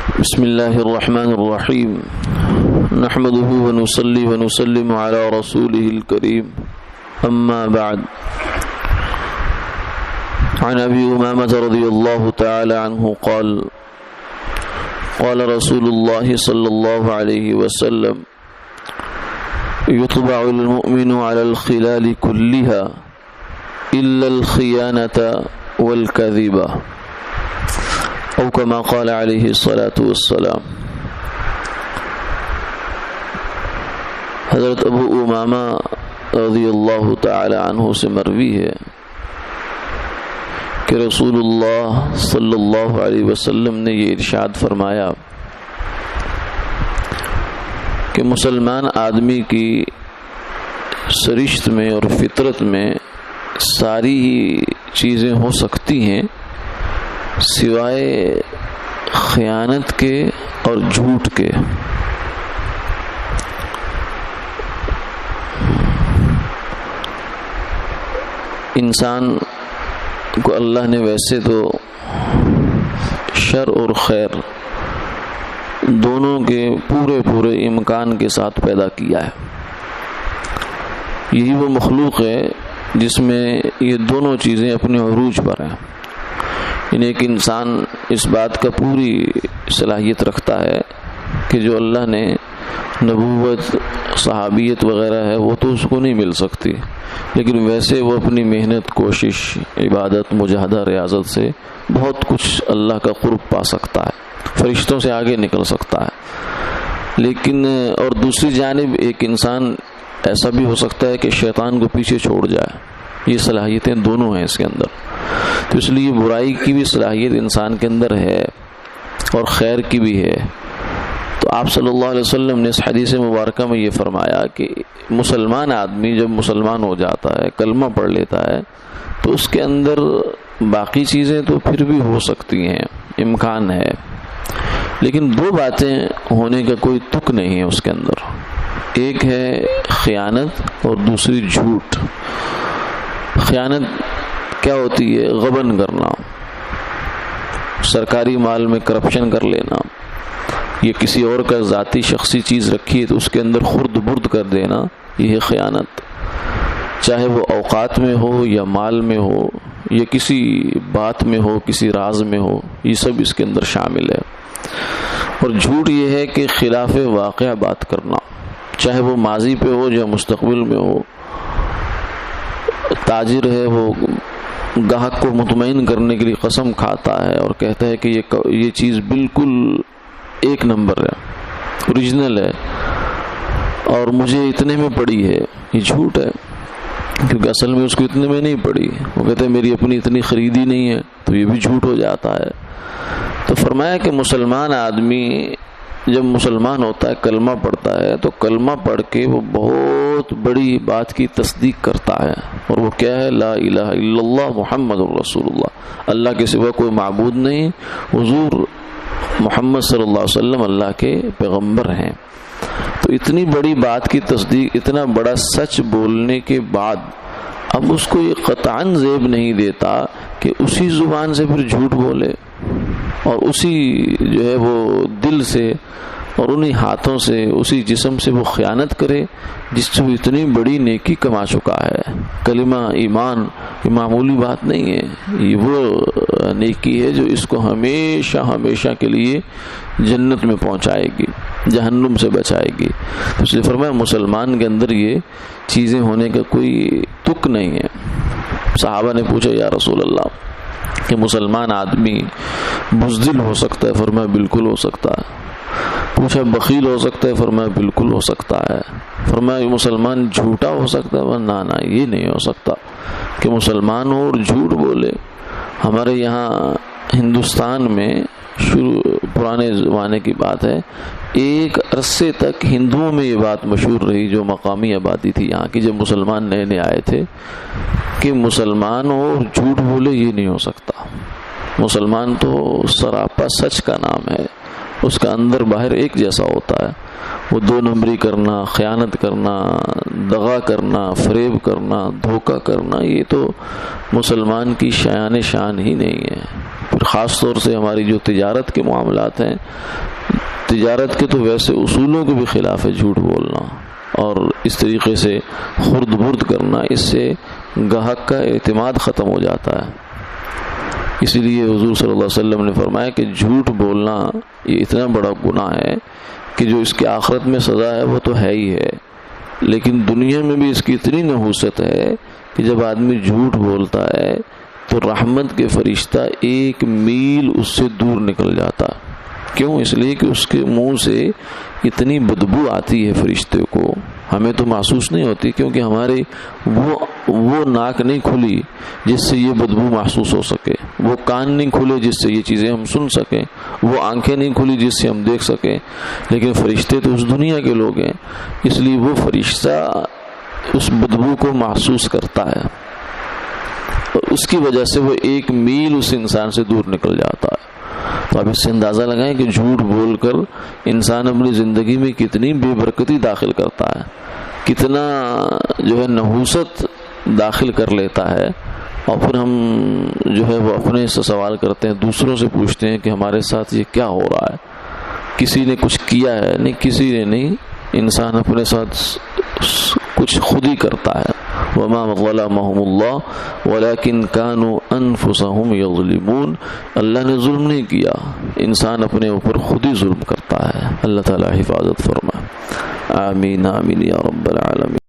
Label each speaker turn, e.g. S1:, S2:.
S1: بسم الله الرحمن الرحيم نحمده ونصلي ونسلم على رسوله الكريم أما بعد عن أبي أمامة رضي الله تعالى عنه قال قال رسول الله صلى الله عليه وسلم يطبع المؤمن على الخلال كلها إلا الخيانة والكذبة او كما قال علیہ الصلاۃ والسلام۔ حضرت ابو امامہ رضی اللہ تعالی عنہ سے مروی ہے کہ رسول اللہ صلی اللہ علیہ وسلم نے یہ ارشاد فرمایا کہ مسلمان آدمی کی سرشت میں اور فطرت میں ساری ہی چیزیں ہو سکتی ہیں سوائے خیانت کے اور جھوٹ کے۔ انسان کو اللہ نے ویسے تو شر اور خیر دونوں کے پورے امکان کے ساتھ پیدا کیا ہے۔ یہی وہ مخلوق ہے جس میں یہ دونوں چیزیں اپنے عروج پر ہیں۔ ایک انسان اس بات کا پوری صلاحیت رکھتا ہے کہ جو اللہ نے نبوت صحابیت وغیرہ ہے وہ تو اس کو نہیں مل سکتی، لیکن ویسے وہ اپنی محنت کوشش عبادت مجاہدہ ریاضت سے بہت کچھ اللہ کا قرب پا سکتا ہے، فرشتوں سے آگے نکل سکتا ہے۔ لیکن اور دوسری جانب ایک انسان ایسا بھی ہو سکتا ہے کہ شیطان کو پیچھے چھوڑ جائے۔ یہ صلاحیتیں دونوں ہیں اس کے اندر، تو اس لیے برائی کی بھی صلاحیت انسان کے اندر ہے اور خیر کی بھی ہے۔ تو آپ صلی اللہ علیہ وسلم نے اس حدیث مبارکہ میں یہ فرمایا کہ مسلمان آدمی جب مسلمان ہو جاتا ہے، کلمہ پڑھ لیتا ہے، تو اس کے اندر باقی چیزیں تو پھر بھی ہو سکتی ہیں، امکان ہے، لیکن دو باتیں ہونے کا کوئی تک نہیں ہے اس کے اندر۔ ایک ہے خیانت اور دوسری جھوٹ۔ خیانت کیا ہوتی ہے؟ غبن کرنا، سرکاری مال میں کرپشن کر لینا، یہ کسی اور کا ذاتی شخصی چیز رکھی ہے تو اس کے اندر خرد برد کر دینا، یہ ہے خیانت، چاہے وہ اوقات میں ہو یا مال میں ہو یا کسی بات میں ہو، کسی راز میں ہو، یہ سب اس کے اندر شامل ہے۔ اور جھوٹ یہ ہے کہ خلاف واقعہ بات کرنا، چاہے وہ ماضی پہ ہو یا مستقبل میں ہو۔ تاجر ہے، وہ گاہک کو مطمئن کرنے کے لیے قسم کھاتا ہے اور کہتا ہے کہ یہ چیز بالکل ایک نمبر ہے، اوریجنل ہے اور مجھے اتنے میں پڑی ہے، یہ جھوٹ ہے، کیونکہ اصل میں اس کو اتنے میں نہیں پڑی۔ وہ کہتا ہے میری اپنی اتنی خریدی نہیں ہے، تو یہ بھی جھوٹ ہو جاتا ہے۔ تو فرمایا کہ مسلمان آدمی جب مسلمان ہوتا ہے، کلمہ پڑھتا ہے، تو کلمہ پڑھ کے وہ بہت بڑی بات کی تصدیق کرتا ہے، اور وہ کیا ہے؟ لا الہ الا اللہ محمد رسول اللہ، اللہ کے سوا کوئی معبود نہیں، حضور محمد صلی اللہ علیہ وسلم اللہ کے پیغمبر ہیں۔ تو اتنی بڑی بات کی تصدیق، اتنا بڑا سچ بولنے کے بعد اب اس کو یہ قطعاً زیب نہیں دیتا کہ اسی زبان سے پھر جھوٹ بولے اور اسی جو ہے وہ دل سے اور انہی ہاتھوں سے، اسی جسم سے وہ خیانت کرے جس سے وہ اتنی بڑی نیکی کما چکا ہے۔ کلمہ ایمان یہ معمولی بات نہیں ہے، یہ وہ نیکی ہے جو اس کو ہمیشہ ہمیشہ کے لیے جنت میں پہنچائے گی، جہنم سے بچائے گی۔ اس لیے فرمایا مسلمان کے اندر یہ چیزیں ہونے کا کوئی تک نہیں ہے۔ صحابہ نے پوچھا یا رسول اللہ کہ مسلمان آدمی بزدل ہو سکتا ہے؟ فرمایا بالکل ہو سکتا ہے۔ پوچھا بخیل ہو سکتا ہے؟ فرمایا بالکل ہو سکتا ہے۔ فرمایا مسلمان جھوٹا ہو سکتا ہے؟ نہ یہ نہیں ہو سکتا کہ مسلمان ہو اور جھوٹ بولے۔ ہمارے یہاں ہندوستان میں پرانے زمانے کی بات ہے، ایک عرصے تک ہندوؤں میں یہ بات مشہور رہی، جو مقامی آبادی تھی یہاں کی، جب مسلمان نئے نئے آئے تھے، کہ مسلمان ہو اور جھوٹ بولے یہ نہیں ہو سکتا۔ مسلمان تو سراپا سچ کا نام ہے، اس کا اندر باہر ایک جیسا ہوتا ہے۔ وہ دو نمبری کرنا، خیانت کرنا، دغا کرنا، فریب کرنا، دھوکہ کرنا، یہ تو مسلمان کی شان ہی نہیں ہے۔ پھر خاص طور سے ہماری جو تجارت کے معاملات ہیں، تجارت کے تو ویسے اصولوں کے بھی خلاف ہے جھوٹ بولنا اور اس طریقے سے خرد برد کرنا، اس سے گاہک کا اعتماد ختم ہو جاتا ہے۔ اسی لیے حضور صلی اللہ علیہ وسلم نے فرمایا کہ جھوٹ بولنا یہ اتنا بڑا گناہ ہے کہ جو اس کے آخرت میں سزا ہے وہ تو ہے ہی ہے، لیکن دنیا میں بھی اس کی اتنی نحوست ہے کہ جب آدمی جھوٹ بولتا ہے تو رحمت کے فرشتہ 1 میل اس سے دور نکل جاتا۔ کیوں؟ اس لیے کہ اس کے منہ سے اتنی بدبو آتی ہے فرشتے کو، ہمیں تو محسوس نہیں ہوتی کیونکہ ہماری وہ ناک نہیں کھلی جس سے یہ بدبو محسوس ہو سکے، وہ کان نہیں کھلے جس سے یہ چیزیں ہم سن سکیں، وہ آنکھیں نہیں کھلی جس سے ہم دیکھ سکیں، لیکن فرشتے تو اس دنیا کے لوگ ہیں، اس لیے وہ فرشتہ اس بدبو کو محسوس کرتا ہے اور اس کی وجہ سے وہ 1 میل اس انسان سے دور نکل جاتا ہے۔ تو آپ اس سے اندازہ لگائیں کہ جھوٹ بول کر انسان اپنی زندگی میں کتنی بے برکتی داخل کرتا ہے، کتنا جو ہے نحوست داخل کر لیتا ہے، اور پھر ہم جو ہے وہ اپنے سے سوال کرتے ہیں، دوسروں سے پوچھتے ہیں کہ ہمارے ساتھ یہ کیا ہو رہا ہے، کسی نے کچھ کیا ہے؟ نہیں، کسی نے نہیں، انسان اپنے ساتھ کچھ خود ہی کرتا ہے۔ وما ظلمهم اللہ ولكن كانوا انفسهم يظلمون، اللہ نے ظلم نہیں کیا، انسان اپنے اوپر خود ہی ظلم کرتا ہے۔ اللہ تعالی حفاظت فرمائے، آمین آمین یا رب العالمین۔